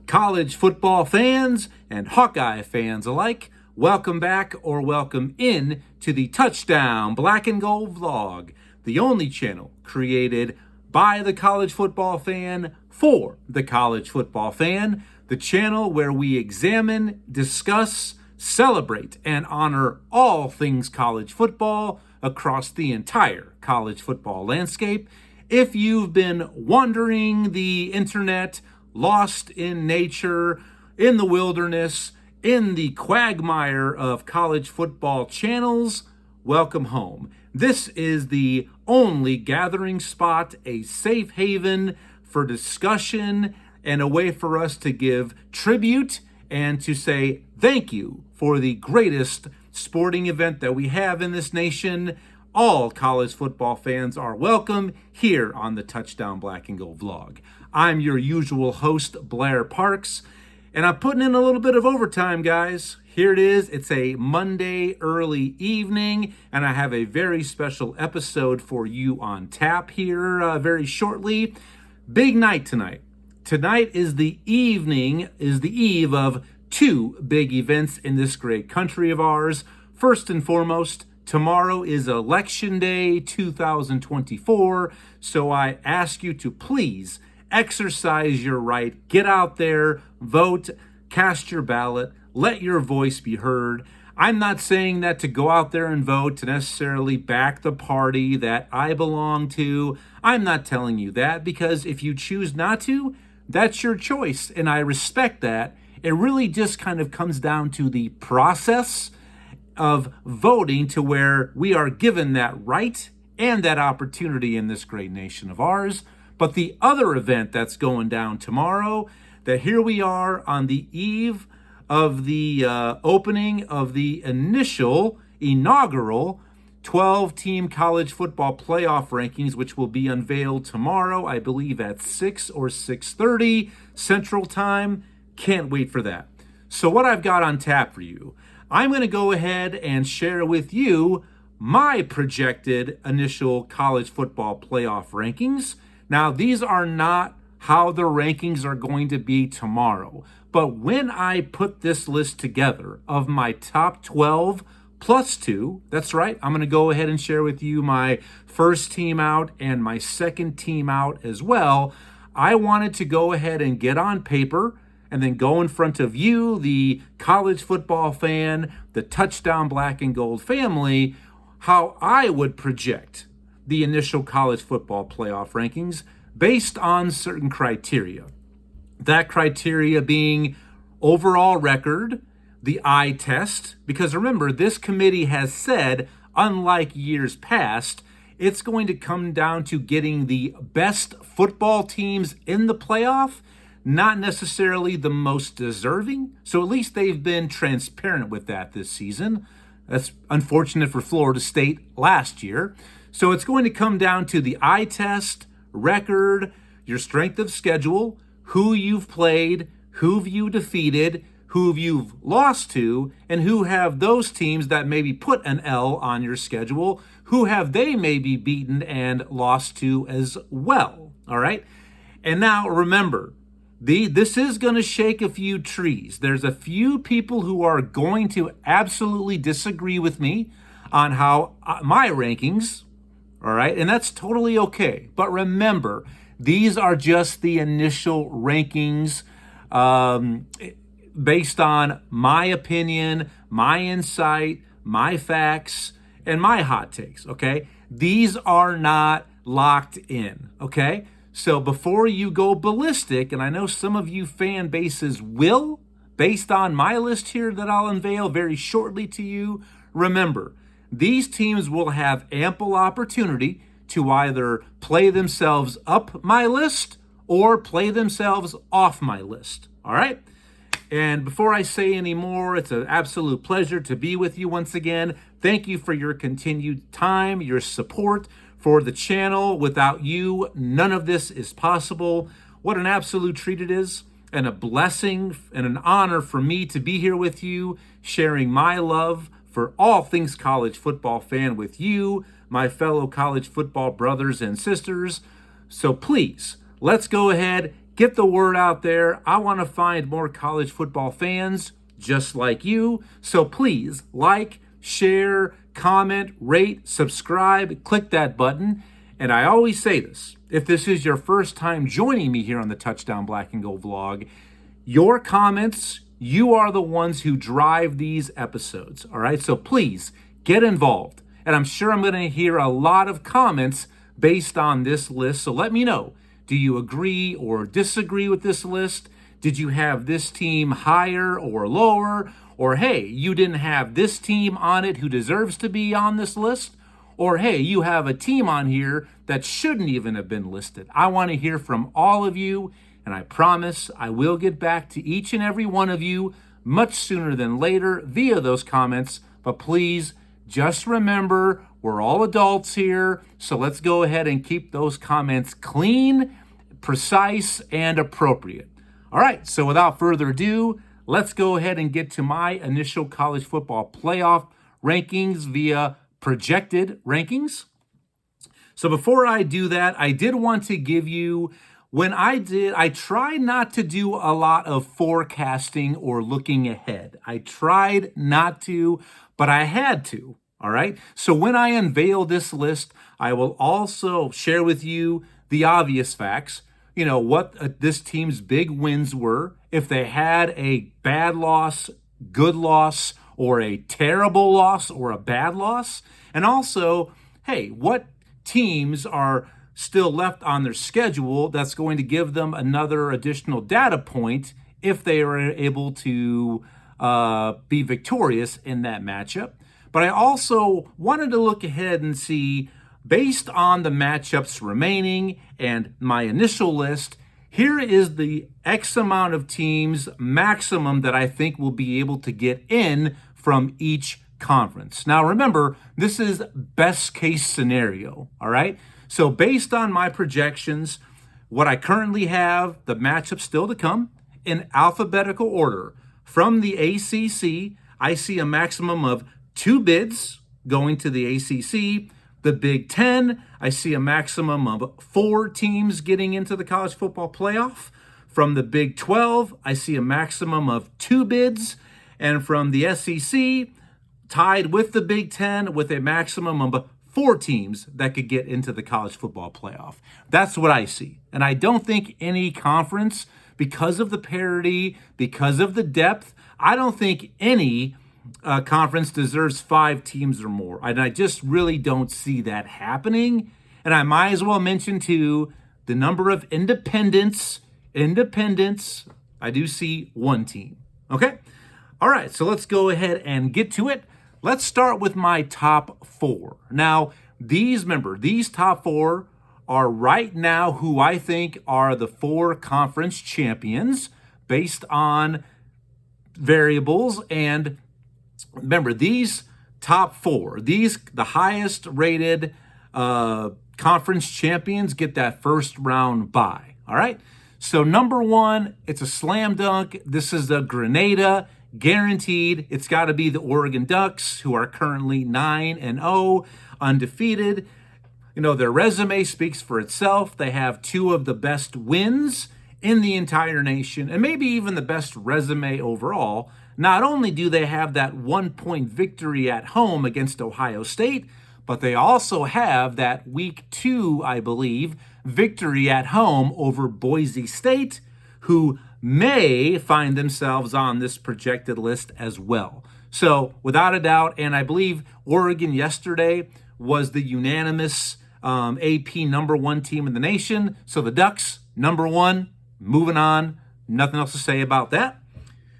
college football fans and Hawkeye fans alike, welcome back or welcome in to the Touchdown Black and Gold Vlog, the only channel created by the college football fan for the college football fan, the channel where we examine, discuss, celebrate, and honor all things college football across the entire college football landscape. If you've been wandering the internet, lost in nature, in the wilderness, in the quagmire of college football channels, welcome home. This is the only gathering spot, a safe haven for discussion, and a way for us to give tribute and to say thank you for the greatest sporting event that we have in this nation. All college football fans are welcome here on the Touchdown Black and Gold Vlog. I'm your usual host, Blair Parks, and I'm putting in a little bit of overtime, guys. Here it is. It's a Monday early evening, and I have a very special episode for you on tap here very shortly. Big night tonight. Tonight is the eve of two big events in this great country of ours. First and foremost, tomorrow is Election Day 2024, so I ask you to please exercise your right. Get out there, vote, cast your ballot, let your voice be heard. I'm not saying that to go out there and vote to necessarily back the party that I belong to. I'm not telling you that, because if you choose not to, that's your choice, and I respect that. It really just kind of comes down to the process of voting, to where we are given that right and that opportunity in this great nation of ours. But the other event that's going down tomorrow, that here we are on the eve of the opening of the inaugural 12-team college football playoff rankings, which will be unveiled tomorrow, I believe at 6 or 6:30 Central Time. Can't wait for that. So what I've got on tap for you, I'm going to go ahead and share with you my projected initial college football playoff rankings. Now, these are not how the rankings are going to be tomorrow, but when I put this list together of my top 12 plus 2, that's right, I'm going to go ahead and share with you my first team out and my second team out as well. I wanted to go ahead and get on paper and then go in front of you, the college football fan, the Touchdown Black and Gold family, how I would project the initial college football playoff rankings based on certain criteria. That criteria being overall record, the eye test, because remember, this committee has said, unlike years past, it's going to come down to getting the best football teams in the playoff, not necessarily the most deserving. So at least they've been transparent with that this season. That's unfortunate for Florida State last year. So it's going to come down to the eye test, record, your strength of schedule, who you've played, who you defeated, who you've lost to, and who have those teams that maybe put an L on your schedule, who have they maybe beaten and lost to as well. All right. And now remember, this is going to shake a few trees. There's a few people who are going to absolutely disagree with me on how my rankings, all right, and that's totally okay. But remember, these are just the initial rankings based on my opinion, my insight, my facts, and my hot takes, okay? These are not locked in, okay? So before you go ballistic, and I know some of you fan bases will, based on my list here that I'll unveil very shortly to you, remember, these teams will have ample opportunity to either play themselves up my list or play themselves off my list, all right? And before I say any more, it's an absolute pleasure to be with you once again. Thank you for your continued time, your support for the channel. Without you, none of this is possible. What an absolute treat it is, and a blessing and an honor for me to be here with you, sharing my love for all things college football fan with you, my fellow college football brothers and sisters. So please, let's go ahead, get the word out there. I want to find more college football fans just like you. So please like, share, comment, rate, subscribe, click that button. And I always say this, if this is your first time joining me here on the Touchdown Black and Gold vlog, your comments, you are the ones who drive these episodes, all right? So please get involved. And I'm sure I'm going to hear a lot of comments based on this list. So let me know, do you agree or disagree with this list? Did you have this team higher or lower? Or hey, you didn't have this team on it who deserves to be on this list? Or hey, you have a team on here that shouldn't even have been listed. I want to hear from all of you, and I promise I will get back to each and every one of you much sooner than later via those comments. But please, just remember, we're all adults here, so let's go ahead and keep those comments clean, precise, and appropriate. All right, so without further ado, let's go ahead and get to my initial college football playoff rankings via projected rankings. So before I do that, I did want to give you, I tried not to do a lot of forecasting or looking ahead. I tried not to, but I had to, all right? So when I unveil this list, I will also share with you the obvious facts, what this team's big wins were, if they had a bad loss, good loss, or a terrible loss or a bad loss. And also, hey, what teams are still left on their schedule that's going to give them another additional data point if they are able to be victorious in that matchup. But I also wanted to look ahead and see, based on the matchups remaining and my initial list, here is the X amount of teams maximum that I think will be able to get in from each conference. Now remember, this is best case scenario, all right? So based on my projections, what I currently have, the matchups still to come, in alphabetical order. From the ACC, I see a maximum of 2 bids going to the ACC. The Big Ten, I see a maximum of 4 teams getting into the college football playoff. From the Big 12, I see a maximum of 2 bids. And from the SEC, tied with the Big Ten with a maximum of 4 teams that could get into the college football playoff. That's what I see. And I don't think any conference, because of the parity, because of the depth, I don't think any conference deserves 5 teams or more. And I just really don't see that happening. And I might as well mention too, the number of independents, I do see 1 team. Okay? All right, so let's go ahead and get to it. Let's start with my top 4. Now, these top 4 are right now who I think are the 4 conference champions based on variables. And remember, these top 4, the highest rated conference champions get that first round bye. All right. So number 1, it's a slam dunk. This is the Grenada, guaranteed. It's got to be the Oregon Ducks, who are currently 9-0, undefeated. Their resume speaks for itself. They have 2 of the best wins in the entire nation, and maybe even the best resume overall. Not only do they have that 1-point victory at home against Ohio State, but they also have that week 2, I believe, victory at home over Boise State, who may find themselves on this projected list as well. So without a doubt, and I believe Oregon yesterday was the unanimous AP number 1 team in the nation. So the Ducks, number 1, moving on. Nothing else to say about that.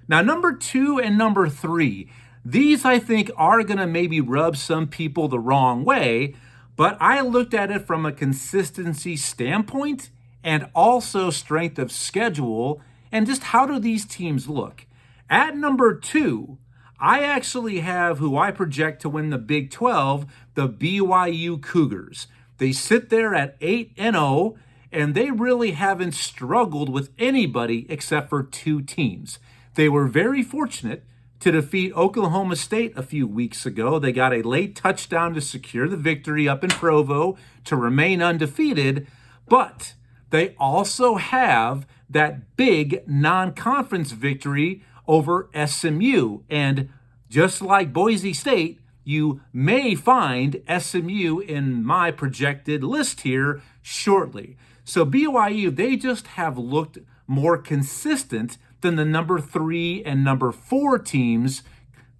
Now, number 2 and number 3, these I think are going to maybe rub some people the wrong way, but I looked at it from a consistency standpoint and also strength of schedule and just how do these teams look. At number 2, I actually have who I project to win the Big 12, the BYU Cougars. They sit there at 8-0, and they really haven't struggled with anybody except for 2 teams. They were very fortunate to defeat Oklahoma State a few weeks ago. They got a late touchdown to secure the victory up in Provo to remain undefeated, but they also have that big non-conference victory over SMU. And just like Boise State, you may find SMU in my projected list here shortly. So BYU, they just have looked more consistent than the number 3 and number 4 teams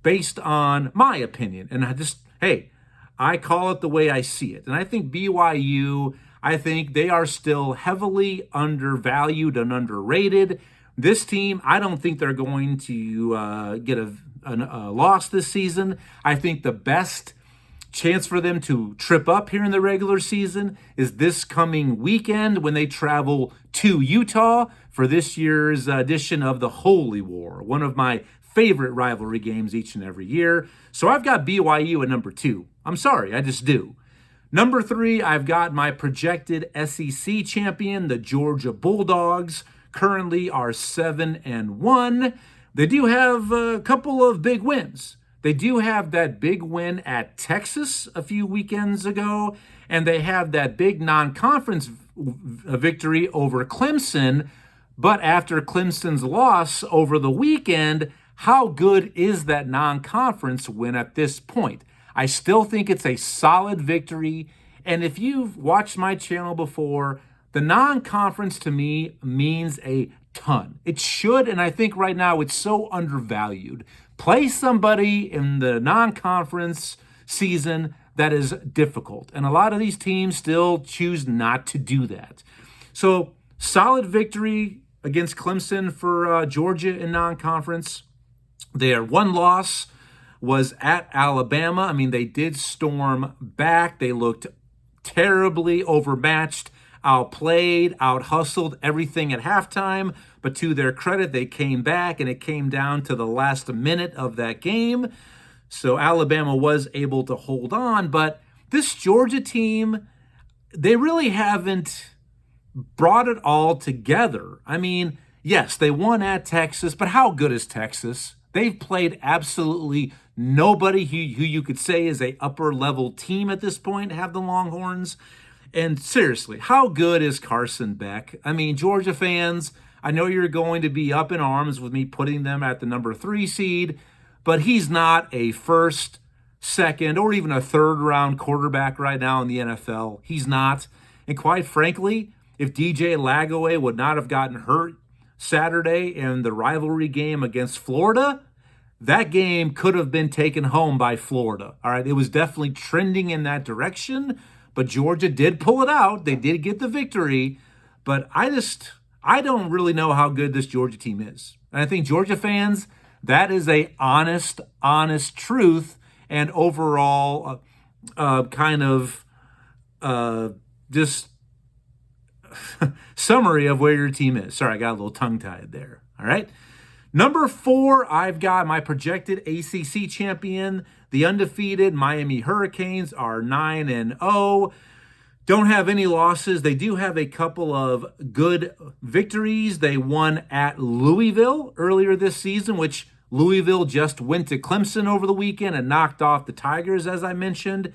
based on my opinion. And I call it the way I see it. And I think BYU, I think they are still heavily undervalued and underrated. This team, I don't think they're going to get a loss this season. I think the best chance for them to trip up here in the regular season is this coming weekend when they travel to Utah for this year's edition of the Holy War, one of my favorite rivalry games each and every year. So I've got BYU at number 2. I'm sorry, I just do. Number 3, I've got my projected SEC champion, the Georgia Bulldogs. Currently are 7-1. They do have a couple of big wins. They do have that big win at Texas a few weekends ago, and they have that big non-conference victory over Clemson. But after Clemson's loss over the weekend, how good is that non-conference win at this point? I still think it's a solid victory. And if you've watched my channel before, the non-conference to me means a ton. It should, and I think right now it's so undervalued. Play somebody in the non-conference season that is difficult. And a lot of these teams still choose not to do that. So solid victory against Clemson for Georgia in non-conference. Their one loss was at Alabama. I mean, they did storm back. They looked terribly overmatched, outplayed, out-hustled everything at halftime. But to their credit, they came back, and it came down to the last minute of that game. So Alabama was able to hold on. But this Georgia team, they really haven't brought it all together. I mean, yes, they won at Texas, but how good is Texas? They've played absolutely nobody who you could say is a upper-level team at this point, have the Longhorns. And seriously, how good is Carson Beck? I mean, Georgia fans, I know you're going to be up in arms with me putting them at the number 3 seed, but he's not a first, second, or even a third-round quarterback right now in the NFL. He's not. And quite frankly, if DJ Lagaway would not have gotten hurt Saturday in the rivalry game against Florida, that game could have been taken home by Florida. All right, it was definitely trending in that direction, but Georgia did pull it out. They did get the victory, but I don't really know how good this Georgia team is. And I think Georgia fans, that is a honest truth and overall just summary of where your team is. Sorry, I got a little tongue-tied there. All right. Number 4, I've got my projected ACC champion, the undefeated Miami Hurricanes are 9-0. Don't have any losses. They do have a couple of good victories. They won at Louisville earlier this season, which Louisville just went to Clemson over the weekend and knocked off the Tigers, as I mentioned.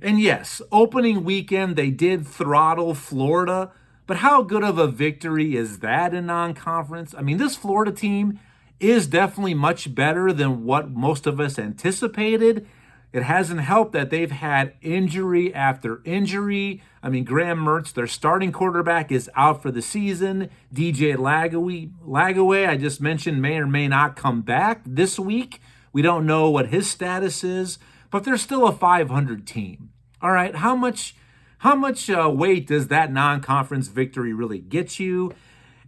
And yes, opening weekend, they did throttle Florida. But how good of a victory is that in non-conference? I mean, this Florida team is definitely much better than what most of us anticipated. It hasn't helped that they've had injury after injury. I mean, Graham Mertz, their starting quarterback, is out for the season. DJ Lagaway, I just mentioned, may or may not come back this week. We don't know what his status is, but they're still a 500 team. All right, how much weight does that non-conference victory really get you?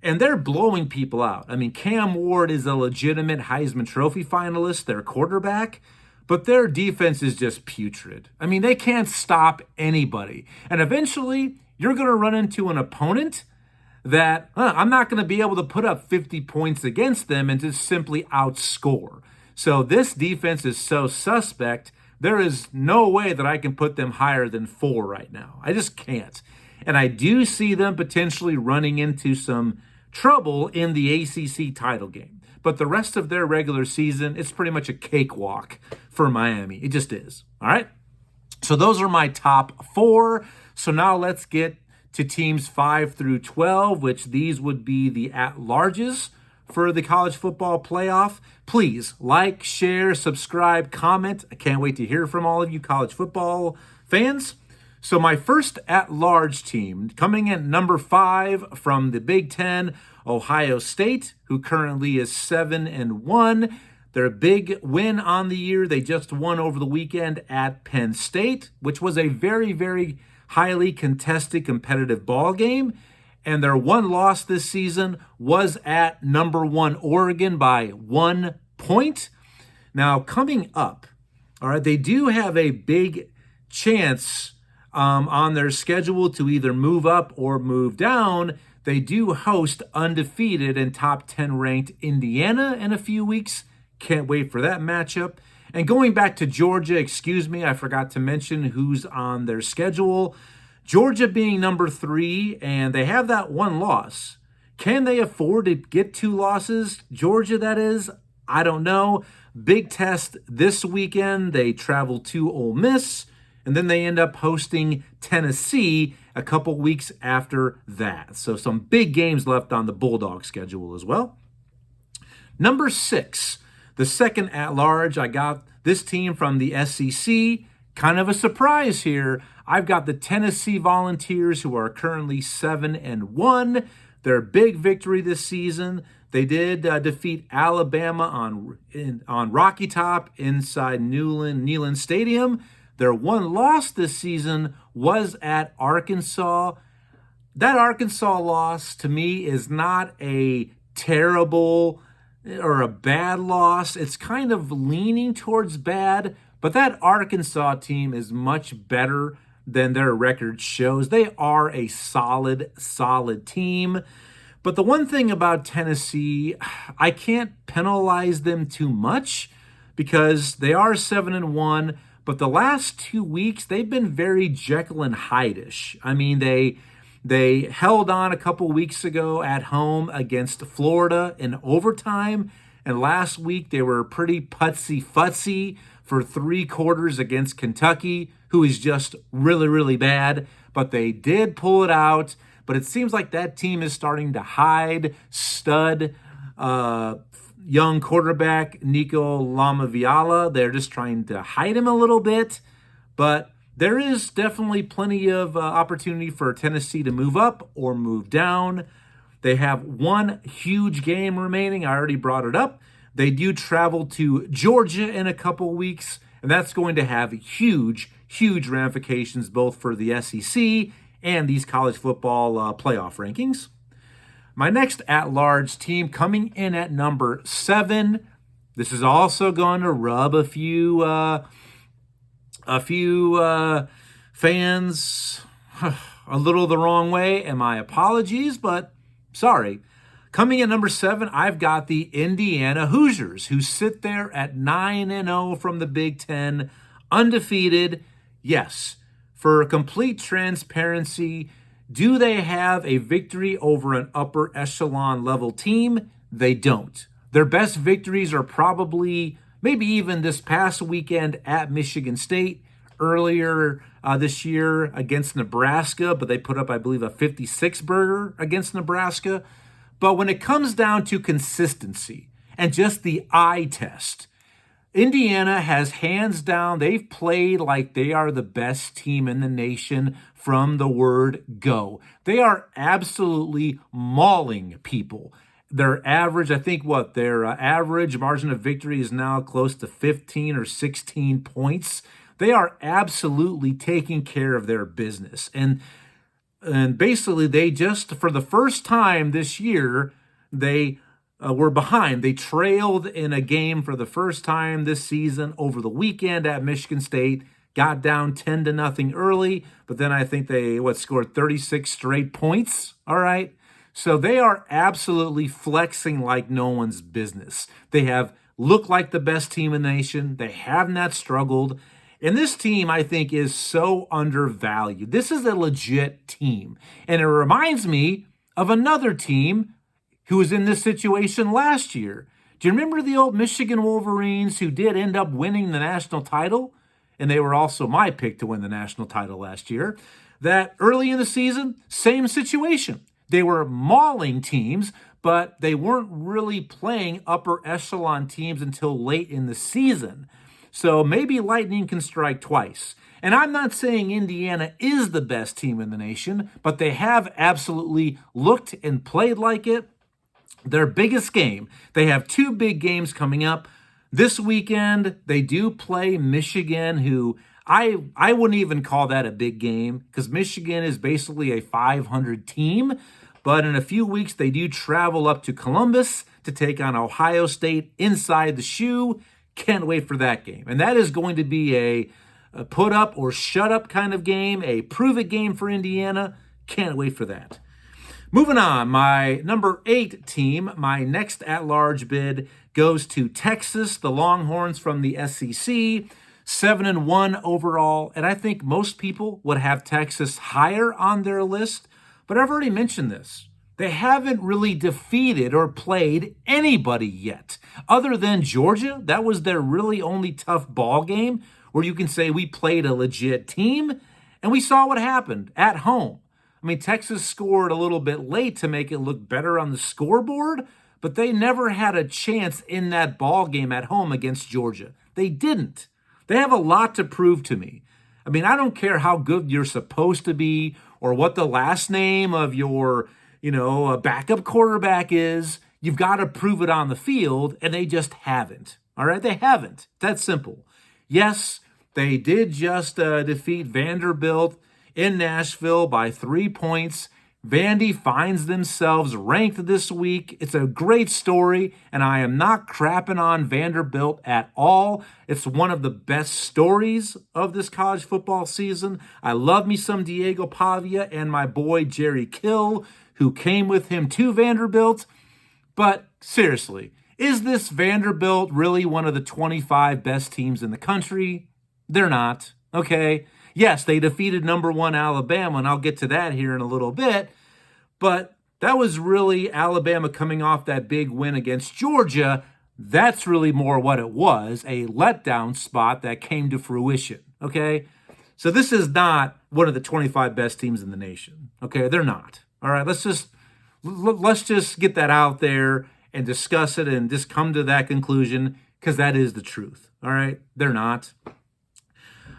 And they're blowing people out. I mean, Cam Ward is a legitimate Heisman Trophy finalist, their quarterback, but their defense is just putrid. I mean, they can't stop anybody. And eventually, you're going to run into an opponent that I'm not going to be able to put up 50 points against them and just simply outscore. So this defense is so suspect, there is no way that I can put them higher than 4 right now. I just can't. And I do see them potentially running into some trouble in the ACC title game. But the rest of their regular season, it's pretty much a cakewalk for Miami. It just is. All right? So those are my top 4. So now let's get to teams 5 through 12, which these would be the at-larges for the college football playoff. Please like, share, subscribe, comment. I can't wait to hear from all of you college football fans. So my first at-large team, coming in number 5 from the Big Ten, Ohio State, who currently is 7-1. Their big win on the year, they just won over the weekend at Penn State, which was a very, very highly contested, competitive ball game. And their one loss this season was at number 1 Oregon by 1 point. Now, coming up, all right, they do have a big chance on their schedule to either move up or move down. They do host undefeated and top 10 ranked Indiana in a few weeks. Can't wait for that matchup. And going back to Georgia, I forgot to mention who's on their schedule. Georgia being number 3, and they have that one loss. Can they afford to get 2 losses? Georgia, that is. I don't know. Big test this weekend. They travel to Ole Miss, and then they end up hosting Tennessee a couple weeks after that. So some big games left on the Bulldog schedule as well. Number 6, the second at-large. I got this team from the SEC. Kind of a surprise here. I've got the Tennessee Volunteers, who are currently 7-1. Their big victory this season. They did defeat Alabama on Rocky Top inside Neyland Stadium. Their one loss this season was at Arkansas. That Arkansas loss, to me, is not a terrible or a bad loss. It's kind of leaning towards bad, but that Arkansas team is much better than their record shows. They are a solid team. But the one thing about Tennessee, I can't penalize them too much because they are 7-1, but the last 2 weeks, they've been very Jekyll and Hyde-ish. I mean, they held on a couple weeks ago at home against Florida in overtime, and last week they were pretty putsy-futsy for 3 quarters against Kentucky, who is just really, really bad. But they did pull it out. But it seems like that team is starting to hide stud young quarterback Nico Lamaviala. They're just trying to hide him a little bit. But there is definitely plenty of opportunity for Tennessee to move up or move down. They have one huge game remaining. I already brought it up. They do travel to Georgia in a couple weeks, and that's going to have huge ramifications both for the SEC and these college football playoff rankings. My next at-large team coming in at number 7. This is also going to rub a few fans a little the wrong way, and my apologies, but sorry. Coming in number 7, I've got the Indiana Hoosiers, who sit there at 9-0 from the Big Ten, undefeated. Yes, for complete transparency, do they have a victory over an upper echelon level team? They don't. Their best victories are probably maybe even this past weekend at Michigan State, earlier this year against Nebraska, but they put up, I believe, a 56-burger against Nebraska. But when it comes down to consistency and just the eye test, Indiana has hands down, they've played like they are the best team in the nation from the word go. They are absolutely mauling people. Their average, their average margin of victory is now close to 15 or 16 points. They are absolutely taking care of their business. And basically, they just, for the first time this year, they were behind. They trailed in a game for the first time this season over the weekend at Michigan State, got down 10-0 early, but then I think they scored 36 straight points. All right. So they are absolutely flexing like no one's business. They have looked like the best team in the nation. They have not struggled. And this team, I think, is so undervalued. This is a legit team. And it reminds me of another team who was in this situation last year. Do you remember the old Michigan Wolverines who did end up winning the national title? And they were also my pick to win the national title last year. that early in the season, same situation. They were mauling teams, but they weren't really playing upper echelon teams until late in the season. So maybe lightning can strike twice. And I'm not saying Indiana is the best team in the nation, but they have absolutely looked and played like it. Their biggest game, they have two big games coming up. This weekend, they do play Michigan, who I wouldn't even call that a big game because Michigan is basically a 500 team. But in a few weeks, they do travel up to Columbus to take on Ohio State inside the shoe. Can't wait for that game. And that is going to be a put up or shut up kind of game, a prove it game for Indiana. Can't wait for that. Moving on, my number 8 team, my next at-large bid goes to Texas, the Longhorns from the SEC, 7-1 overall. And I think most people would have Texas higher on their list. But I've already mentioned this. They haven't really defeated or played anybody yet. Other than Georgia, that was their really only tough ball game where you can say we played a legit team, and we saw what happened at home. I mean, Texas scored a little bit late to make it look better on the scoreboard, but they never had a chance in that ball game at home against Georgia. They didn't. They have a lot to prove to me. I mean, I don't care how good you're supposed to be or what the last name of your, backup quarterback is. You've got to prove it on the field, and they just haven't. All right? They haven't. That's simple. Yes, they did just defeat Vanderbilt in Nashville by 3 points. Vandy finds themselves ranked this week. It's a great story, and I am not crapping on Vanderbilt at all. It's one of the best stories of this college football season. I love me some Diego Pavia and my boy Jerry Kill, who came with him to Vanderbilt. But seriously, is this Vanderbilt really one of the 25 best teams in the country? They're not, okay? Yes, they defeated number 1 Alabama, and I'll get to that here in a little bit. But that was really Alabama coming off that big win against Georgia. That's really more what it was, a letdown spot that came to fruition, okay? So this is not one of the 25 best teams in the nation, okay? They're not. All right, let's just get that out there and discuss it and just come to that conclusion because that is the truth, all right? They're not.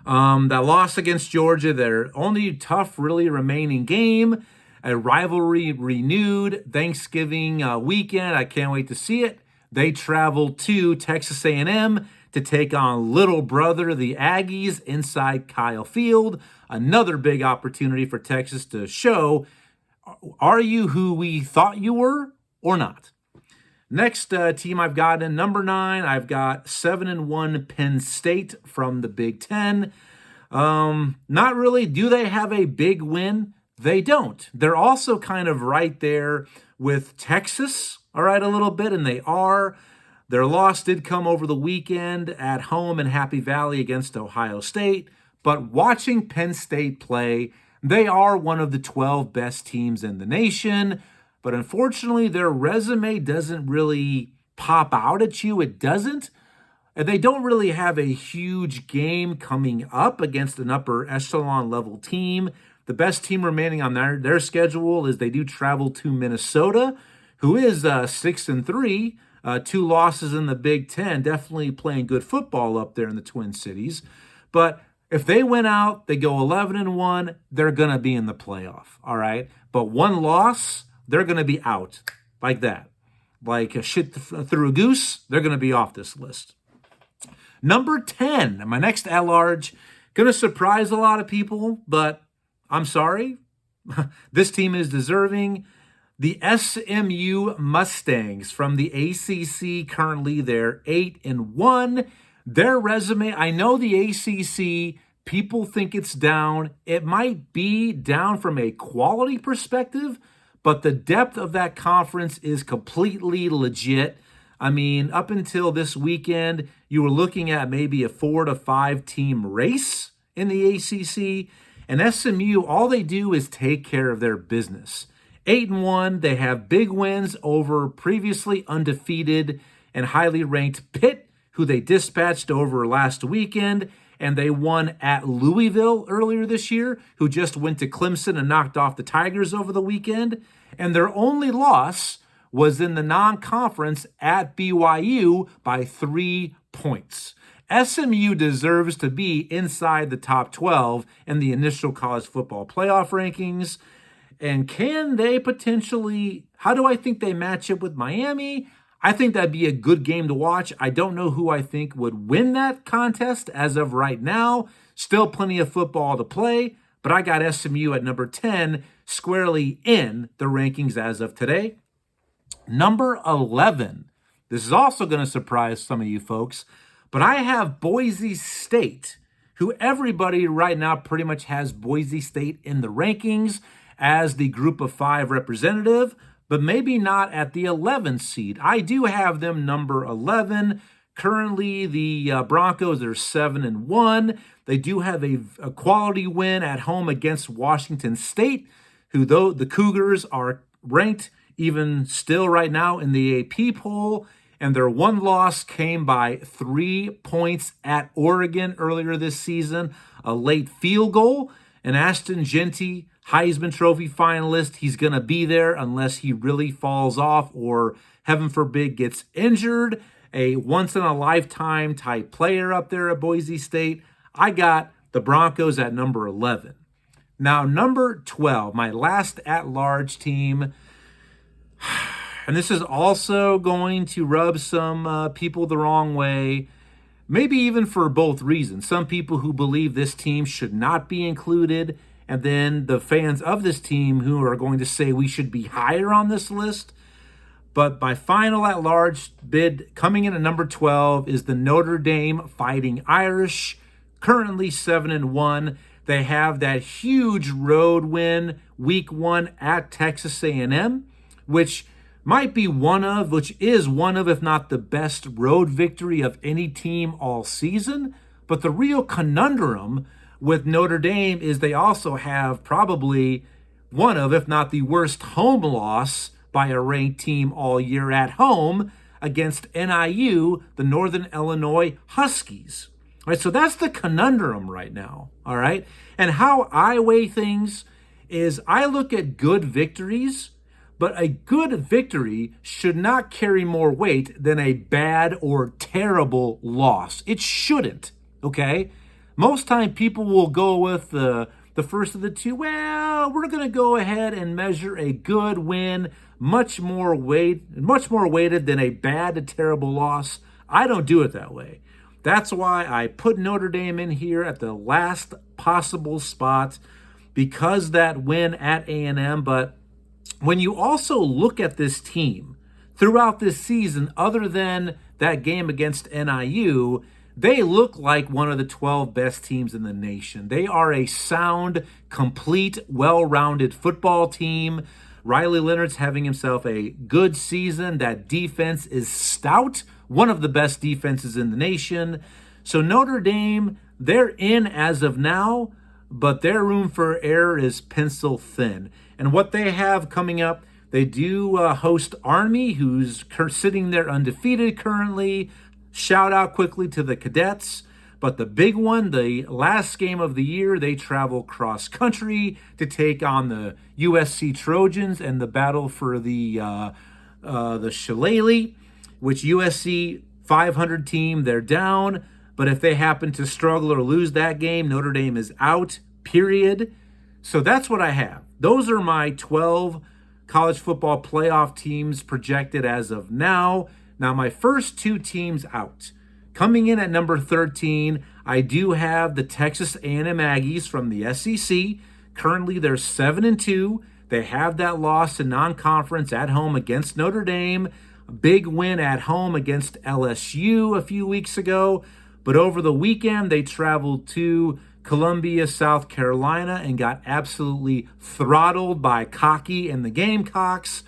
That loss against Georgia, their only tough, really remaining game, a rivalry renewed Thanksgiving weekend. I can't wait to see it. They travel to Texas A&M to take on little brother, the Aggies, inside Kyle Field. Another big opportunity for Texas to show, are you who we thought you were or not? Next team I've got in number 9, I've got 7-1 Penn State from the Big Ten. Not really. Do they have a big win? They don't. They're also kind of right there with Texas, all right, a little bit, and they are. Their loss did come over the weekend at home in Happy Valley against Ohio State. But watching Penn State play, they are one of the 12 best teams in the nation. But unfortunately, their resume doesn't really pop out at you. It doesn't. And they don't really have a huge game coming up against an upper echelon level team. The best team remaining on their schedule is they do travel to Minnesota, who is 6-3, 2 losses in the Big Ten, definitely playing good football up there in the Twin Cities. But if they win out, they go 11-1, they're going to be in the playoff, all right? But one loss, they're going to be out like that. Like a shit through a goose, they're going to be off this list. Number 10, my next at-large, going to surprise a lot of people, but I'm sorry. This team is deserving. The SMU Mustangs from the ACC, currently they're 8-1. Their resume, I know the ACC, people think it's down. It might be down from a quality perspective, but the depth of that conference is completely legit. I mean, up until this weekend, you were looking at maybe a 4 to 5 team race in the ACC. And SMU, all they do is take care of their business. 8-1, they have big wins over previously undefeated and highly ranked Pitt, who they dispatched over last weekend. and they won at Louisville earlier this year, who just went to Clemson and knocked off the Tigers over the weekend. And their only loss was in the non-conference at BYU by 3 points. SMU deserves to be inside the top 12 in the initial college football playoff rankings. And can they potentially, how do I think they match up with Miami? I think that'd be a good game to watch. I don't know who I think would win that contest as of right now. Still plenty of football to play, but I got SMU at number 10 squarely in the rankings as of today. Number 11. This is also going to surprise some of you folks, but I have Boise State, who everybody right now pretty much has Boise State in the rankings as the group of 5 representative, but maybe not at the 11th seed. I do have them number 11. Currently, the Broncos are 7-1. They do have a quality win at home against Washington State, who though the Cougars are ranked even still right now in the AP poll, and their one loss came by 3 points at Oregon earlier this season, a late field goal. And Ashton Jeanty, Heisman Trophy finalist, he's going to be there unless he really falls off or, heaven forbid, gets injured. A once-in-a-lifetime type player up there at Boise State. I got the Broncos at number 11. Now, number 12, my last at-large team, and this is also going to rub some people the wrong way, maybe even for both reasons. Some people who believe this team should not be included, and then the fans of this team who are going to say we should be higher on this list. But my final at-large bid coming in at number 12 is the Notre Dame Fighting Irish, currently 7-1. They have that huge road win week 1 at Texas A&M, which is one of, if not the best road victory of any team all season. But the real conundrum with Notre Dame is they also have probably one of, if not the worst home loss by a ranked team all year at home against NIU, the Northern Illinois Huskies. All right, so that's the conundrum right now, all right? And how I weigh things is I look at good victories, but a good victory should not carry more weight than a bad or terrible loss. It shouldn't, okay? Most time people will go with the first of the two. Well, we're going to go ahead and measure a good win much more weighted than a bad to terrible loss. I don't do it that way. That's why I put Notre Dame in here at the last possible spot, because that win at A&M. But when you also look at this team throughout this season, other than that game against NIU, they look like one of the 12 best teams in the nation. They are a sound, complete, well-rounded football team. Riley Leonard's having himself a good season. That defense is stout, one of the best defenses in the nation. So Notre Dame, they're in as of now, but their room for error is pencil thin. And what they have coming up, they do host Army, who's sitting there undefeated currently. Shout out quickly to the Cadets. But the big one, the last game of the year, they travel cross country to take on the USC Trojans and the battle for the Shillelagh, which USC 500 team, they're down. But if they happen to struggle or lose that game, Notre Dame is out, period. So that's what I have. Those are my 12 college football playoff teams projected as of now. Now, my first 2 teams out. Coming in at number 13, I do have the Texas A&M Aggies from the SEC. Currently, they're 7-2. They have that loss in non-conference at home against Notre Dame. A big win at home against LSU a few weeks ago. But over the weekend, they traveled to Columbia, South Carolina, and got absolutely throttled by Cocky and the Gamecocks.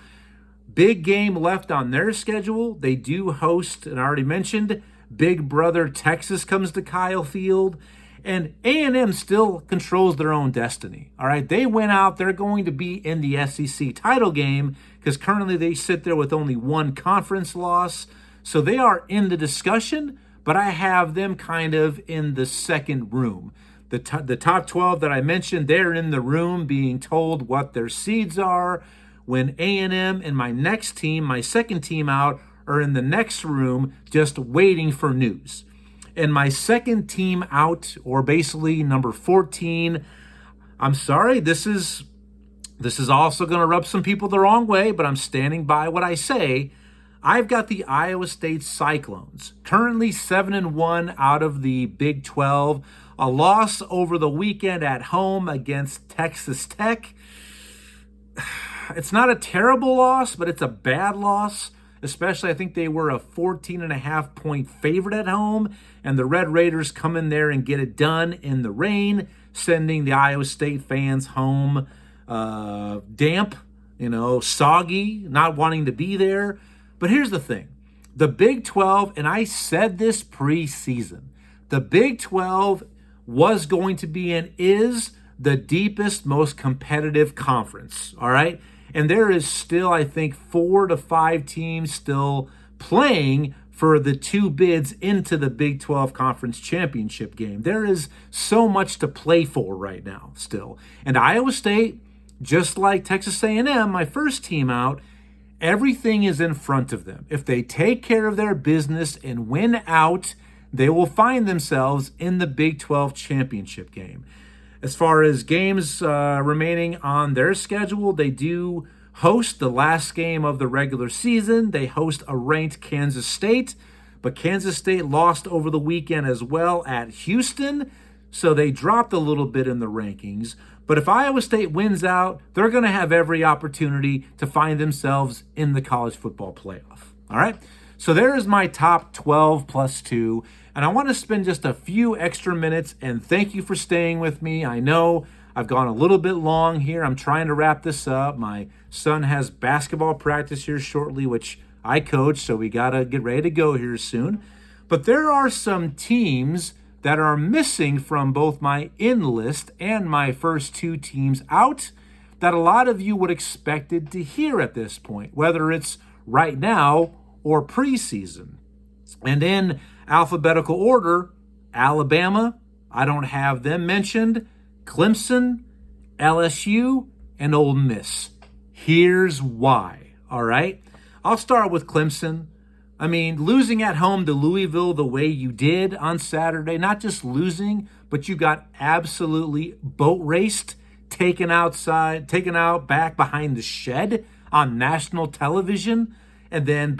Big game left on their schedule. They do host, and I already mentioned, Big Brother Texas comes to Kyle Field. And A&M still controls their own destiny. All right, they went out. They're going to be in the SEC title game because currently they sit there with only one conference loss. So they are in the discussion, but I have them kind of in the second room. The top 12 that I mentioned, they're in the room being told what their seeds are, when A&M and my next team, my second team out, are in the next room just waiting for news. And my second team out, or basically number 14, I'm sorry, this is also going to rub some people the wrong way, but I'm standing by what I say. I've got the Iowa State Cyclones, currently 7-1 out of the Big 12. A loss over the weekend at home against Texas Tech. It's not a terrible loss, but it's a bad loss. Especially, I think they were a 14.5 point favorite at home, and the Red Raiders come in there and get it done in the rain, sending the Iowa State fans home damp, soggy, not wanting to be there. But here's the thing. The Big 12, and I said this preseason, the Big 12 was going to be and is the deepest, most competitive conference, all right? And there is still, I think, 4 to 5 teams still playing for the 2 bids into the Big 12 Conference Championship game. There is so much to play for right now still. And Iowa State, just like Texas A&M, my first team out, everything is in front of them. If they take care of their business and win out, they will find themselves in the Big 12 championship game. As far as games remaining on their schedule, they do host the last game of the regular season. They host a ranked Kansas State, but Kansas State lost over the weekend as well at Houston, so they dropped a little bit in the rankings. But if Iowa State wins out, they're going to have every opportunity to find themselves in the college football playoff. All right? So there is my top 12 plus 2. And I want to spend just a few extra minutes and thank you for staying with me. I know I've gone a little bit long here. I'm trying to wrap this up. My son has basketball practice here shortly, which I coach, so we got to get ready to go here soon. But there are some teams that are missing from both my in list and my first 2 teams out that a lot of you would expected to hear at this point, whether it's right now or preseason. And in alphabetical order, Alabama, I don't have them mentioned, Clemson, LSU, and Ole Miss. Here's why, all right? I'll start with Clemson. I mean, losing at home to Louisville the way you did on Saturday, not just losing, but you got absolutely boat raced, taken out back behind the shed on national television, and then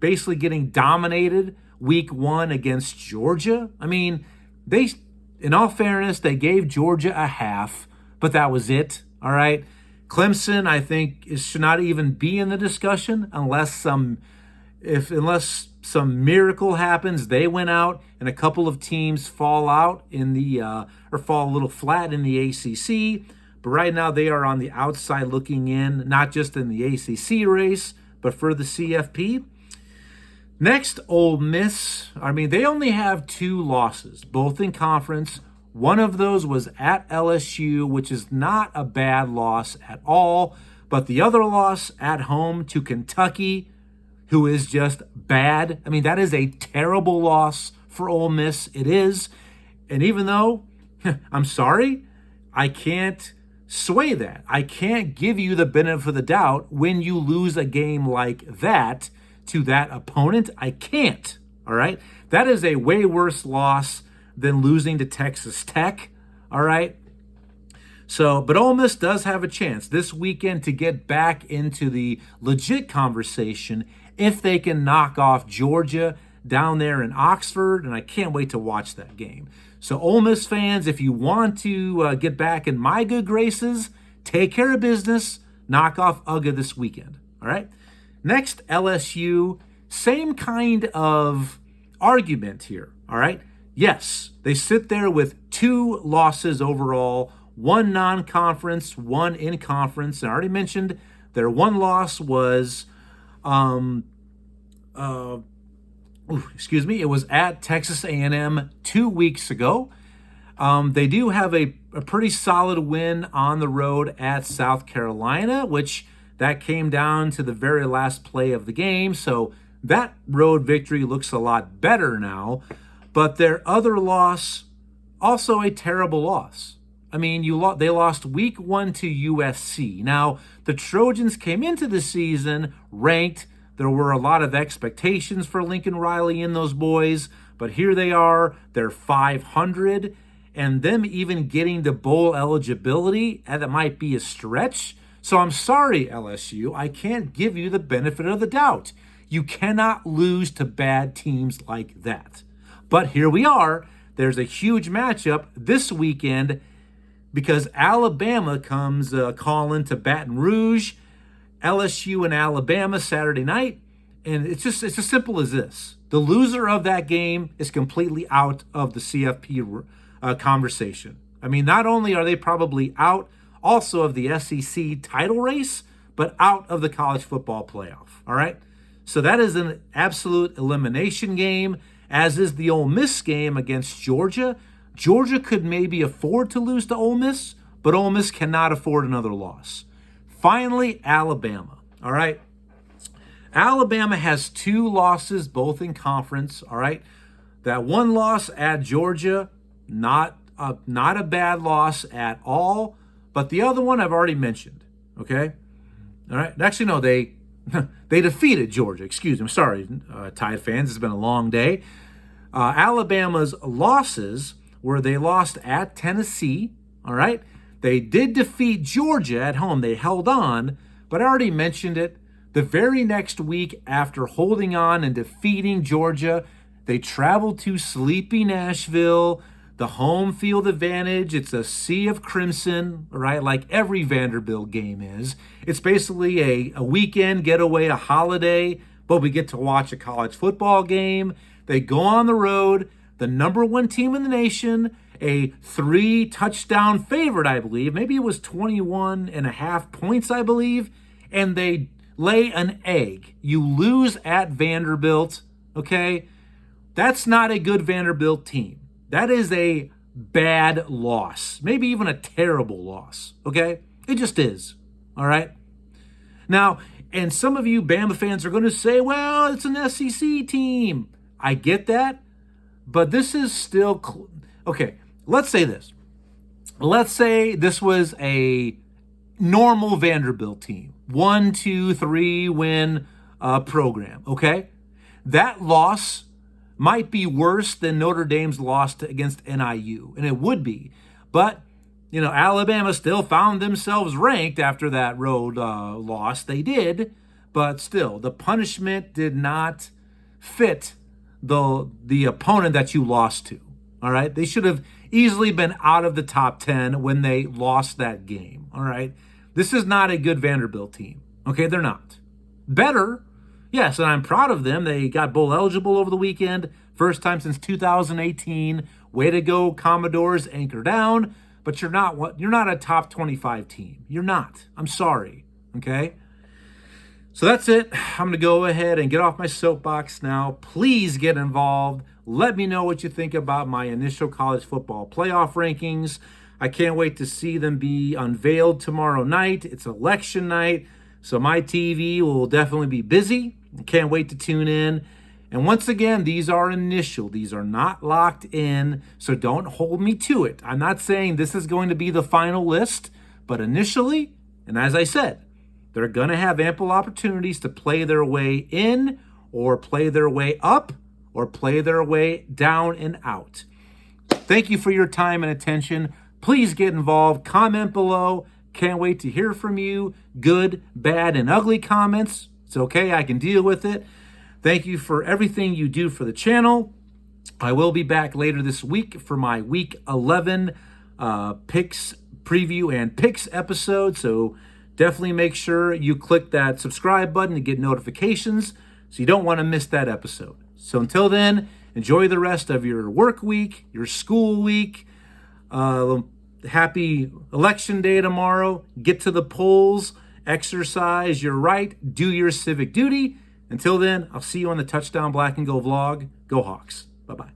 basically getting dominated week 1 against Georgia. I mean, in all fairness, they gave Georgia a half, but that was it, all right? Clemson, I think, should not even be in the discussion unless some miracle happens. They went out and a couple of teams fall out or fall a little flat in the ACC. But right now they are on the outside looking in, not just in the ACC race, but for the CFP. Next, Ole Miss. I mean, they only have 2 losses, both in conference. One of those was at LSU, which is not a bad loss at all. But the other loss at home to Kentucky, who is just bad. I mean, that is a terrible loss for Ole Miss. It is. And even though, I'm sorry, I can't sway that. I can't give you the benefit of the doubt when you lose a game like that to that opponent. I can't, all right? That is a way worse loss than losing to Texas Tech, all right? So, but Ole Miss does have a chance this weekend to get back into the legit conversation if they can knock off Georgia down there in Oxford, and I can't wait to watch that game. So Ole Miss fans, if you want to get back in my good graces, take care of business, knock off UGA this weekend, all right? Next, LSU, same kind of argument here, all right? Yes, they sit there with 2 losses overall, 1 non-conference, 1 in conference. I already mentioned their 1 loss was, it was at Texas A&M 2 weeks ago. They do have a pretty solid win on the road at South Carolina, which that came down to the very last play of the game. So That road victory looks a lot better now, but their other loss, also a terrible loss. I mean, they lost week 1 to USC. Now, the Trojans came into the season ranked. There were a lot of expectations for Lincoln Riley and those boys, but here they are. They're 500, and them even getting to bowl eligibility, and that might be a stretch. So I'm sorry, LSU. I can't give you the benefit of the doubt. You cannot lose to bad teams like that. But here we are. There's a huge matchup this weekend because Alabama comes calling to Baton Rouge, LSU and Alabama Saturday night. And it's as simple as this. The loser of that game is completely out of the CFP conversation. I mean, not only are they probably out also of the SEC title race, but out of the college football playoff. All right? So that is an absolute elimination game, as is the Ole Miss game against Georgia. Georgia could maybe afford to lose to Ole Miss, but Ole Miss cannot afford another loss. Finally, Alabama. All right? Alabama has 2 losses, both in conference. All right? That one loss at Georgia, not a bad loss at all. But the other one I've already mentioned. Okay? All right? Actually, no, they defeated Georgia. Excuse me. I'm sorry, Tide fans. It's been a long day. Alabama's losses were they lost at Tennessee. All right? They did defeat Georgia at home. They held on, but I already mentioned it. The very next week after holding on and defeating Georgia, they traveled to sleepy Nashville. The home field advantage, it's a sea of crimson, right? Like every Vanderbilt game is. It's basically a weekend getaway, a holiday, but we get to watch a college football game. They go on the road, the number 1 team in the nation, a 3-touchdown favorite, I believe. Maybe it was 21.5 points, I believe, and they lay an egg. You lose at Vanderbilt, okay? That's not a good Vanderbilt team. That is a bad loss, maybe even a terrible loss, okay? It just is, all right? Now, and some of you Bama fans are going to say, well, it's an SEC team. I get that, but this is still, okay, let's say this. Let's say this was a normal Vanderbilt team, 1, 2, 3 win program, okay? That loss might be worse than Notre Dame's loss against NIU, and it would be. But, Alabama still found themselves ranked after that road loss. They did, but still, the punishment did not fit the opponent that you lost to, all right? They should have easily been out of the top 10 when they lost that game, all right? This is not a good Vanderbilt team, okay? They're not. Better, yes, and I'm proud of them. They got bowl eligible over the weekend. First time since 2018. Way to go, Commodores, anchor down. But you're not a top 25 team. You're not. I'm sorry. Okay? So that's it. I'm going to go ahead and get off my soapbox now. Please get involved. Let me know what you think about my initial college football playoff rankings. I can't wait to see them be unveiled tomorrow night. It's election night. So my TV will definitely be busy. Can't wait to tune in. And once again, these are initial. These are not locked in, so don't hold me to it. I'm not saying this is going to be the final list, but initially, and as I said, they're going to have ample opportunities to play their way in or play their way up or play their way down and out. Thank you for your time and attention. Please get involved. Comment below. Can't wait to hear from you. Good, bad, and ugly comments. It's okay. I can deal with it. Thank you for everything you do for the channel. I will be back later this week for my Week 11 picks preview and picks episode. So definitely make sure you click that subscribe button to get notifications so you don't want to miss that episode. So until then, enjoy the rest of your work week, your school week. Happy election day tomorrow. Get to the polls, exercise your right, do your civic duty. Until then, I'll see you on the Touchdown Black and Gold vlog. Go Hawks. Bye-bye.